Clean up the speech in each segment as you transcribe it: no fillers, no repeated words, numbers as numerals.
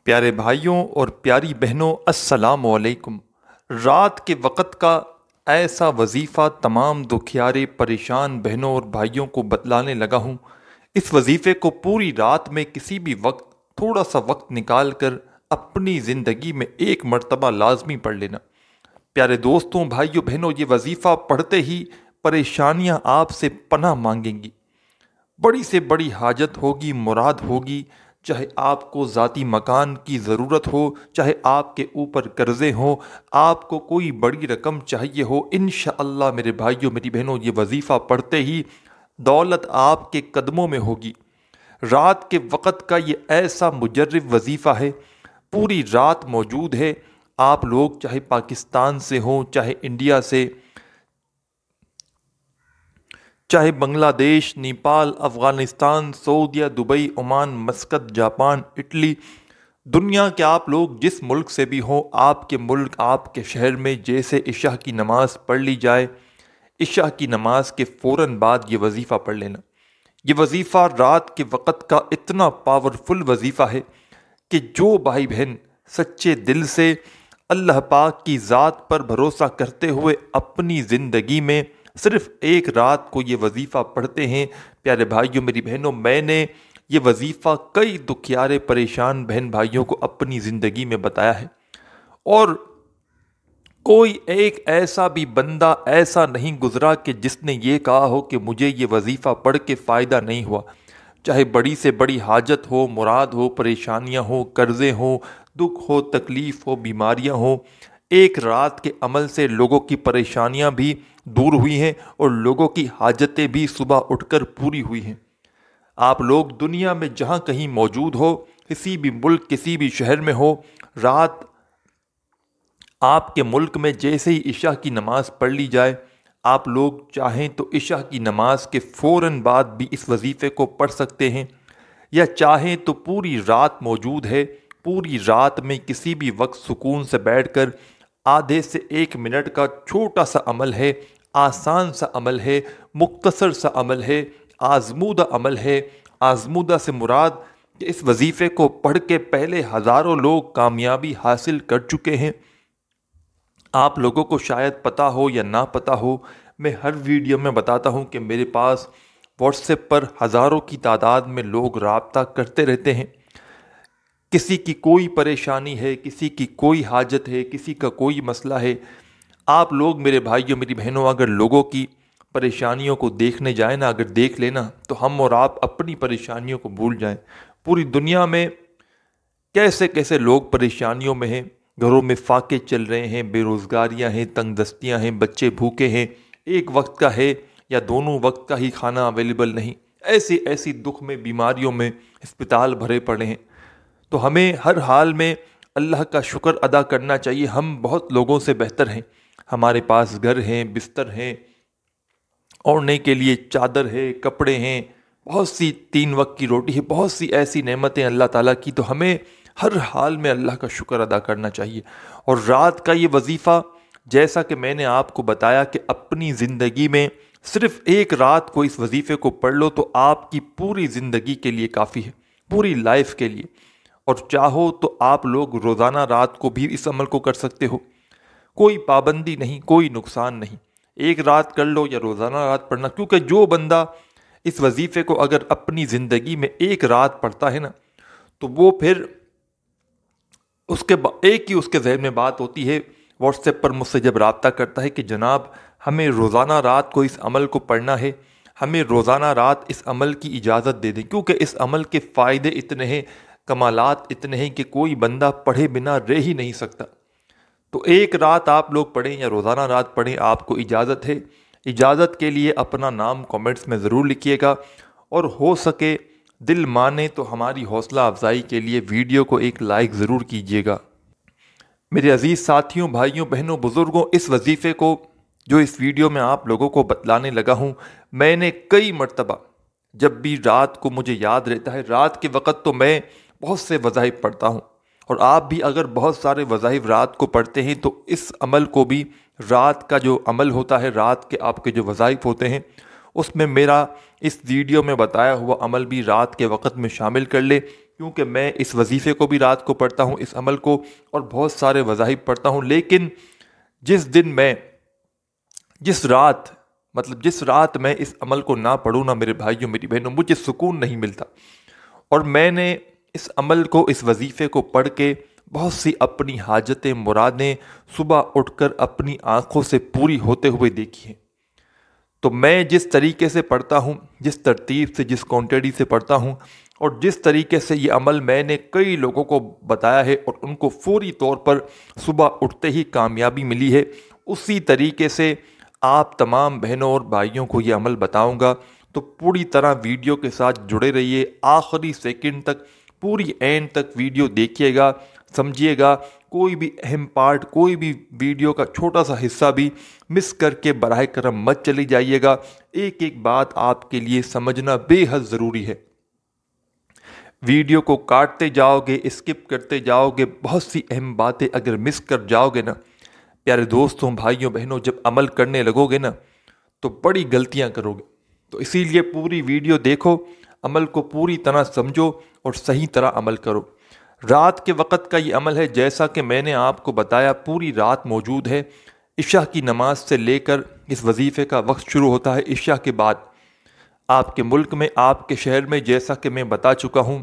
پیارے بھائیوں اور پیاری بہنوں، السلام علیکم۔ رات کے وقت کا ایسا وظیفہ تمام دکھیارے پریشان بہنوں اور بھائیوں کو بتلانے لگا ہوں۔ اس وظیفے کو پوری رات میں کسی بھی وقت تھوڑا سا وقت نکال کر اپنی زندگی میں ایک مرتبہ لازمی پڑھ لینا۔ پیارے دوستوں، بھائیوں بہنوں، یہ وظیفہ پڑھتے ہی پریشانیاں آپ سے پناہ مانگیں گی۔ بڑی سے بڑی حاجت ہوگی، مراد ہوگی، چاہے آپ کو ذاتی مکان کی ضرورت ہو، چاہے آپ کے اوپر قرضے ہوں، آپ کو کوئی بڑی رقم چاہیے ہو، انشاءاللہ میرے بھائیوں میری بہنوں، یہ وظیفہ پڑھتے ہی دولت آپ کے قدموں میں ہوگی۔ رات کے وقت کا یہ ایسا مجرب وظیفہ ہے، پوری رات موجود ہے۔ آپ لوگ چاہے پاکستان سے ہوں، چاہے انڈیا سے، چاہے بنگلہ دیش، نیپال، افغانستان، سعودیہ، Dubai, Oman, Muscat, Japan, Italy, دنیا کے آپ لوگ جس ملک سے بھی ہوں، آپ کے ملک، آپ کے شہر میں جیسے عشاء کی نماز پڑھ لی جائے، عشاء کی نماز کے فوراً بعد یہ وظیفہ پڑھ لینا۔ یہ وظیفہ رات کے وقت کا اتنا پاورفل وظیفہ ہے کہ جو بھائی بہن سچے دل سے اللہ پاک کی ذات پر بھروسہ کرتے ہوئے اپنی زندگی میں صرف ایک رات کو یہ وظیفہ پڑھتے ہیں، پیارے بھائیوں میری بہنوں، میں نے یہ وظیفہ کئی دکھیارے پریشان بہن بھائیوں کو اپنی زندگی میں بتایا ہے، اور کوئی ایک ایسا بھی بندہ ایسا نہیں گزرا کہ جس نے یہ کہا ہو کہ مجھے یہ وظیفہ پڑھ کے فائدہ نہیں ہوا۔ چاہے بڑی سے بڑی حاجت ہو، مراد ہو، پریشانیاں ہوں، قرضے ہوں، دکھ ہو، تکلیف ہو، بیماریاں ہوں، ایک رات کے عمل سے لوگوں کی پریشانیاں بھی دور ہوئی ہیں اور لوگوں کی حاجتیں بھی صبح اٹھ کر پوری ہوئی ہیں۔ آپ لوگ دنیا میں جہاں کہیں موجود ہو، کسی بھی ملک، کسی بھی شہر میں ہو، رات آپ کے ملک میں جیسے ہی عشاء کی نماز پڑھ لی جائے، آپ لوگ چاہیں تو عشاء کی نماز کے فوراً بعد بھی اس وظیفے کو پڑھ سکتے ہیں، یا چاہیں تو پوری رات موجود ہے، پوری رات میں کسی بھی وقت سکون سے بیٹھ کر آدھے سے 1 منٹ کا چھوٹا سا عمل ہے، آسان سا عمل ہے، مختصر سا عمل ہے، آزمودہ عمل ہے۔ آزمودہ سے مراد کہ اس وظیفے کو پڑھ کے پہلے ہزاروں لوگ کامیابی حاصل کر چکے ہیں۔ آپ لوگوں کو شاید پتہ ہو یا نہ پتہ ہو، میں ہر ویڈیو میں بتاتا ہوں کہ میرے پاس واٹس ایپ پر ہزاروں کی تعداد میں لوگ رابطہ کرتے رہتے ہیں۔ کسی کی کوئی پریشانی ہے، کسی کی کوئی حاجت ہے، کسی کا کوئی مسئلہ ہے۔ آپ لوگ میرے بھائیوں میری بہنوں، اگر لوگوں کی پریشانیوں کو دیکھنے جائیں نا، اگر دیکھ لینا، تو ہم اور آپ اپنی پریشانیوں کو بھول جائیں۔ پوری دنیا میں کیسے کیسے لوگ پریشانیوں میں ہیں، گھروں میں فاقے چل رہے ہیں، بے روزگاریاں ہیں، تنگ دستیاں ہیں، بچے بھوکے ہیں، ایک وقت کا ہے یا دونوں وقت کا ہی کھانا اویلیبل نہیں، ایسی ایسی دکھ میں، بیماریوں میں ہسپتال بھرے پڑے ہیں۔ تو ہمیں ہر حال میں اللہ کا شکر ادا کرنا چاہیے۔ ہم بہت لوگوں سے بہتر ہیں، ہمارے پاس گھر ہیں، بستر ہیں، اوڑھنے کے لیے چادر ہے، کپڑے ہیں، بہت سی 3 وقت کی روٹی ہے، بہت سی ایسی نعمتیں اللہ تعالیٰ کی، تو ہمیں ہر حال میں اللہ کا شکر ادا کرنا چاہیے۔ اور رات کا یہ وظیفہ، جیسا کہ میں نے آپ کو بتایا کہ اپنی زندگی میں صرف ایک رات کو اس وظیفے کو پڑھ لو تو آپ کی پوری زندگی کے لیے کافی ہے، پوری لائف کے لیے۔ اور چاہو تو آپ لوگ روزانہ رات کو بھی اس عمل کو کر سکتے ہو، کوئی پابندی نہیں، کوئی نقصان نہیں، ایک رات کر لو یا روزانہ رات پڑھنا، کیونکہ جو بندہ اس وظیفے کو اگر اپنی زندگی میں ایک رات پڑھتا ہے نا، تو وہ پھر ایک ہی اس کے ذہن میں بات ہوتی ہے، واٹس ایپ پر مجھ سے جب رابطہ کرتا ہے کہ جناب ہمیں روزانہ رات کو اس عمل کو پڑھنا ہے، ہمیں روزانہ رات اس عمل کی اجازت دے دیں، کیونکہ اس عمل کے فائدے اتنے ہیں، کمالات اتنے ہیں کہ کوئی بندہ پڑھے بنا رہ ہی نہیں سکتا۔ تو ایک رات آپ لوگ پڑھیں یا روزانہ رات پڑھیں، آپ کو اجازت ہے۔ اجازت کے لیے اپنا نام کامنٹس میں ضرور لکھیے گا، اور ہو سکے دل مانے تو ہماری حوصلہ افزائی کے لیے ویڈیو کو ایک لائک ضرور کیجیے گا۔ میرے عزیز ساتھیوں، بھائیوں، بہنوں، بزرگوں، اس وظیفے کو جو اس ویڈیو میں آپ لوگوں کو بتلانے لگا ہوں، میں نے کئی مرتبہ جب بھی رات کو مجھے یاد رہتا ہے، رات کے وقت تو میں بہت سے وظائف پڑھتا ہوں، اور آپ بھی اگر بہت سارے وظائف رات کو پڑھتے ہیں تو اس عمل کو بھی، رات کا جو عمل ہوتا ہے، رات کے آپ کے جو وظائف ہوتے ہیں، اس میں میرا اس ویڈیو میں بتایا ہوا عمل بھی رات کے وقت میں شامل کر لے، کیونکہ میں اس وظیفے کو بھی رات کو پڑھتا ہوں، اس عمل کو، اور بہت سارے وظائف پڑھتا ہوں، لیکن جس رات میں اس عمل کو نہ پڑھوں نا میرے بھائیوں میری بہنوں، مجھے سکون نہیں ملتا۔ اور میں نے اس عمل کو، اس وظیفے کو پڑھ کے بہت سی اپنی حاجتیں، مرادیں صبح اٹھ کر اپنی آنکھوں سے پوری ہوتے ہوئے دیکھی ہیں۔ تو میں جس طریقے سے پڑھتا ہوں، جس ترتیب سے، جس کوانٹٹی سے پڑھتا ہوں، اور جس طریقے سے یہ عمل میں نے کئی لوگوں کو بتایا ہے اور ان کو فوری طور پر صبح اٹھتے ہی کامیابی ملی ہے، اسی طریقے سے آپ تمام بہنوں اور بھائیوں کو یہ عمل بتاؤں گا۔ تو پوری طرح ویڈیو کے ساتھ جڑے رہیے، آخری سیکنڈ تک، پوری اینڈ تک ویڈیو دیکھیے گا، سمجھیے گا۔ کوئی بھی اہم پارٹ، کوئی بھی ویڈیو کا چھوٹا سا حصہ بھی مس کر کے براہ کرم مت چلی جائیے گا۔ ایک ایک بات آپ کے لیے سمجھنا بے حد ضروری ہے۔ ویڈیو کو کاٹتے جاؤ گے، اسکپ کرتے جاؤ گے، بہت سی اہم باتیں اگر مس کر جاؤ گے نا پیارے دوستوں، بھائیوں بہنوں، جب عمل کرنے لگو گے نا تو بڑی غلطیاں کرو گے۔ تو اسی لیے پوری ویڈیو دیکھو، عمل کو پوری طرح سمجھو اور صحیح طرح عمل کرو۔ رات کے وقت کا یہ عمل ہے، جیسا کہ میں نے آپ کو بتایا، پوری رات موجود ہے۔ عشاء کی نماز سے لے کر اس وظیفے کا وقت شروع ہوتا ہے عشاء کے بعد۔ آپ کے ملک میں، آپ کے شہر میں، جیسا کہ میں بتا چکا ہوں،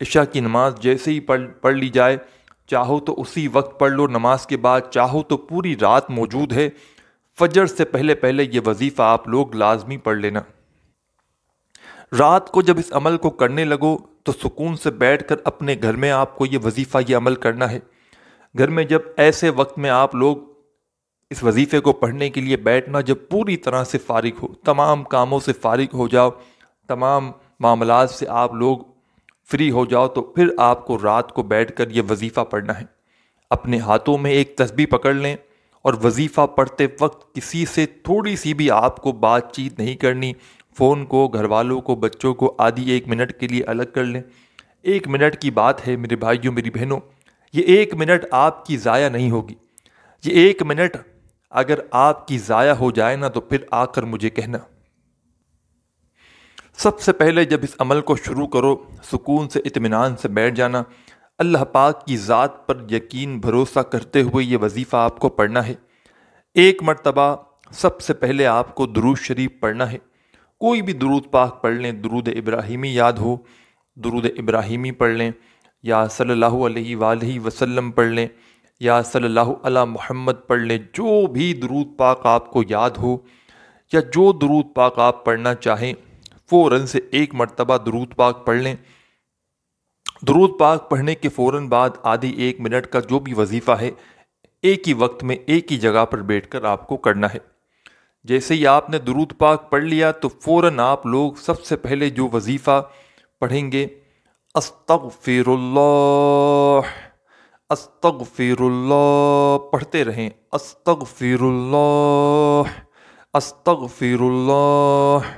عشاء کی نماز جیسے ہی پڑھ لی جائے، چاہو تو اسی وقت پڑھ لو نماز کے بعد، چاہو تو پوری رات موجود ہے۔ فجر سے پہلے یہ وظیفہ آپ لوگ لازمی پڑھ لینا۔ رات کو جب اس عمل کو کرنے لگو تو سکون سے بیٹھ کر اپنے گھر میں آپ کو یہ وظیفہ، یہ عمل کرنا ہے۔ گھر میں جب ایسے وقت میں آپ لوگ اس وظیفے کو پڑھنے کے لیے بیٹھنا، جب پوری طرح سے فارغ ہو، تمام کاموں سے فارغ ہو جاؤ، تمام معاملات سے آپ لوگ فری ہو جاؤ، تو پھر آپ کو رات کو بیٹھ کر یہ وظیفہ پڑھنا ہے۔ اپنے ہاتھوں میں ایک تسبیح پکڑ لیں اور وظیفہ پڑھتے وقت کسی سے تھوڑی سی بھی آپ کو بات چیت نہیں کرنی۔ فون کو، گھر والوں کو، بچوں کو آدھی 1 منٹ کے لیے الگ کر لیں۔ 1 منٹ کی بات ہے میرے بھائیوں میری بہنوں، یہ 1 منٹ آپ کی ضائع نہیں ہوگی۔ یہ 1 منٹ اگر آپ کی ضائع ہو جائے نا تو پھر آ کر مجھے کہنا۔ سب سے پہلے جب اس عمل کو شروع کرو، سکون سے، اطمینان سے بیٹھ جانا۔ اللہ پاک کی ذات پر یقین، بھروسہ کرتے ہوئے یہ وظیفہ آپ کو پڑھنا ہے۔ 1 مرتبہ سب سے پہلے آپ کو درود شریف پڑھنا ہے۔ کوئی بھی درود پاک پڑھ لیں، درود ابراہیمی یاد ہو، درود ابراہیمی پڑھ لیں، یا صلی اللہ علیہ وآلہ وسلم پڑھ لیں، یا صلی اللہ علی محمد پڑھ لیں۔ جو بھی درود پاک آپ کو یاد ہو یا جو درود پاک آپ پڑھنا چاہیں، فوراً سے 1 مرتبہ درود پاک پڑھ لیں۔ درود پاک پڑھنے کے فوراً بعد آدھی 1 منٹ کا جو بھی وظیفہ ہے، ایک ہی وقت میں ایک ہی جگہ پر بیٹھ کر آپ کو کرنا ہے۔ جیسے ہی آپ نے درود پاک پڑھ لیا تو فوراً آپ لوگ سب سے پہلے جو وظیفہ پڑھیں گے، استغفر اللہ، استغفر اللہ پڑھتے رہیں، استغفر اللہ، استغفر اللہ۔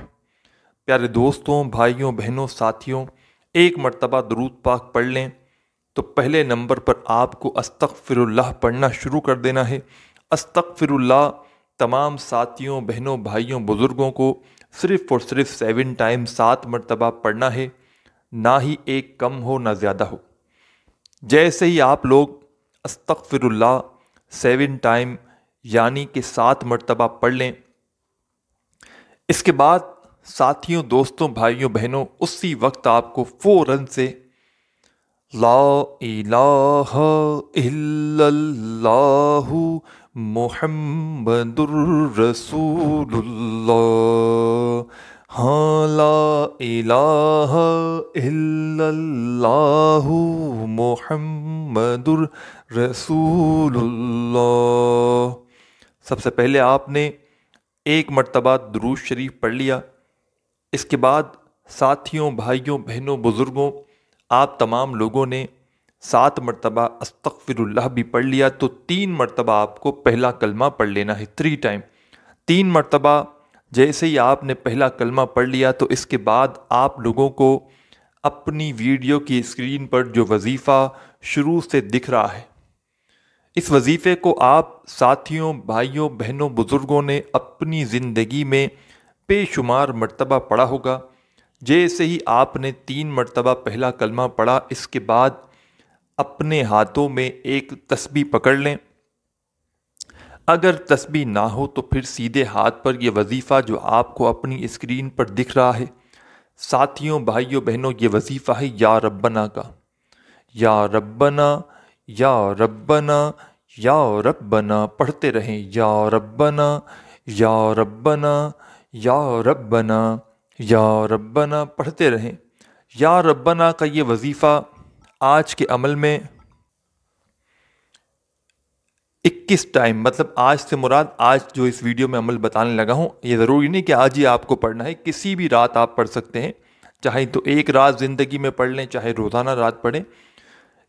پیارے دوستوں، بھائیوں، بہنوں، ساتھیوں، 1 مرتبہ درود پاک پڑھ لیں تو پہلے نمبر پر آپ کو استغفر اللہ پڑھنا شروع کر دینا ہے۔ استغفر اللہ تمام ساتھیوں، بہنوں، بھائیوں، بزرگوں کو صرف اور صرف 7 ٹائم 7 مرتبہ پڑھنا ہے، نہ ہی ایک کم ہو نہ زیادہ ہو۔ جیسے ہی آپ لوگ استغفر اللہ 7 ٹائم یعنی کہ 7 مرتبہ پڑھ لیں، اس کے بعد ساتھیوں، دوستوں، بھائیوں، بہنوں، اسی وقت آپ کو فوراً سے لا الہ الا اللہ محمد الرسول اللہ، ہاں لا الہ الا اللہ محمد الرسول اللہ۔ سب سے پہلے آپ نے 1 مرتبہ درود شریف پڑھ لیا۔ اس کے بعد ساتھیوں، بھائیوں، بہنوں، بزرگوں، آپ تمام لوگوں نے 7 مرتبہ استغفر اللہ بھی پڑھ لیا، تو 3 مرتبہ آپ کو پہلا کلمہ پڑھ لینا ہے، 3 ٹائم۔ 3 مرتبہ جیسے ہی آپ نے پہلا کلمہ پڑھ لیا تو اس کے بعد آپ لوگوں کو اپنی ویڈیو کی اسکرین پر جو وظیفہ شروع سے دکھ رہا ہے، اس وظیفے کو آپ ساتھیوں، بھائیوں، بہنوں، بزرگوں نے اپنی زندگی میں بے شمار مرتبہ پڑھا ہوگا، جیسے ہی آپ نے 3 مرتبہ پہلا کلمہ پڑھا، اس کے بعد اپنے ہاتھوں میں ایک تسبیح پکڑ لیں۔ اگر تسبیح نہ ہو تو پھر سیدھے ہاتھ پر یہ وظیفہ جو آپ کو اپنی اسکرین پر دکھ رہا ہے، ساتھیوں، بھائیوں، بہنوں، یہ وظیفہ ہے یا ربنا کا۔ یا ربنا، یا ربنا، یا ربنا، پڑھتے رہیں، یا ربنا، یا ربنا، یا ربنا، یا ربنا، پڑھتے رہیں۔ یا ربنا کا یہ وظیفہ آج کے عمل میں 21 ٹائم، مطلب آج سے مراد آج جو اس ویڈیو میں عمل بتانے لگا ہوں، یہ ضروری نہیں کہ آج ہی آپ کو پڑھنا ہے، کسی بھی رات آپ پڑھ سکتے ہیں، چاہے تو ایک رات زندگی میں پڑھ لیں، چاہے روزانہ رات پڑھیں۔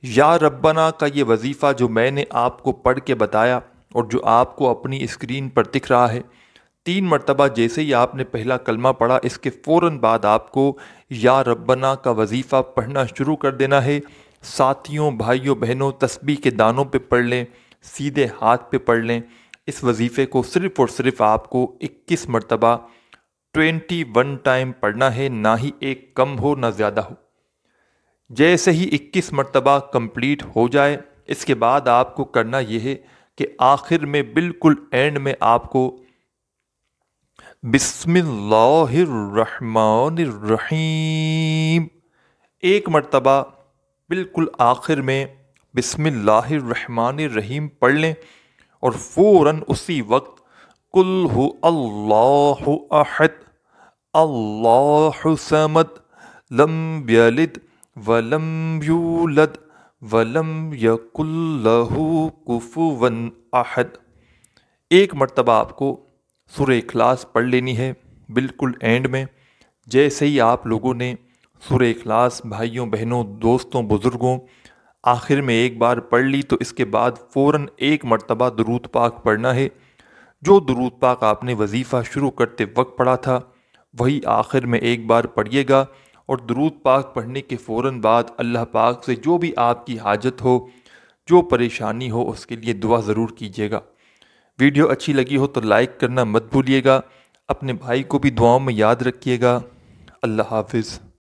یا ربنا کا یہ وظیفہ جو میں نے آپ کو پڑھ کے بتایا اور جو آپ کو اپنی اسکرین پر دکھ رہا ہے، 3 مرتبہ جیسے ہی آپ نے پہلا کلمہ پڑھا، اس کے فوراً بعد آپ کو یا ربنا کا وظیفہ پڑھنا شروع کر دینا ہے۔ ساتھیوں، بھائیوں، بہنوں، تسبیح کے دانوں پہ پڑھ لیں، سیدھے ہاتھ پہ پڑھ لیں۔ اس وظیفے کو صرف اور صرف آپ کو 21 مرتبہ 21 ٹائم پڑھنا ہے، نہ ہی ایک کم ہو نہ زیادہ ہو۔ جیسے ہی 21 مرتبہ کمپلیٹ ہو جائے، اس کے بعد آپ کو کرنا یہ ہے کہ آخر میں بالکل اینڈ میں آپ کو بسم اللہ الرحمن الرحیم ایک مرتبہ بالکل آخر میں بسم اللہ الرحمن الرحیم پڑھ لیں، اور فوراً اسی وقت قل هو اللہ احد اللہ صمد لم یلد ولم یولد ولم یکن لہ کفوا احد۔ ایک مرتبہ آپ کو سورہ اخلاص پڑھ لینی ہے بالکل اینڈ میں۔ جیسے ہی آپ لوگوں نے سورہ اخلاص بھائیوں، بہنوں، دوستوں، بزرگوں آخر میں ایک بار پڑھ لی، تو اس کے بعد فوراً ایک مرتبہ درود پاک پڑھنا ہے۔ جو درود پاک آپ نے وظیفہ شروع کرتے وقت پڑھا تھا، وہی آخر میں ایک بار پڑھیے گا، اور درود پاک پڑھنے کے فوراً بعد اللہ پاک سے جو بھی آپ کی حاجت ہو، جو پریشانی ہو، اس کے لیے دعا ضرور کیجیے گا۔ ویڈیو اچھی لگی ہو تو لائک کرنا مت بھولیے گا، اپنے بھائی کو بھی دعاؤں میں یاد رکھیے گا۔ اللہ حافظ۔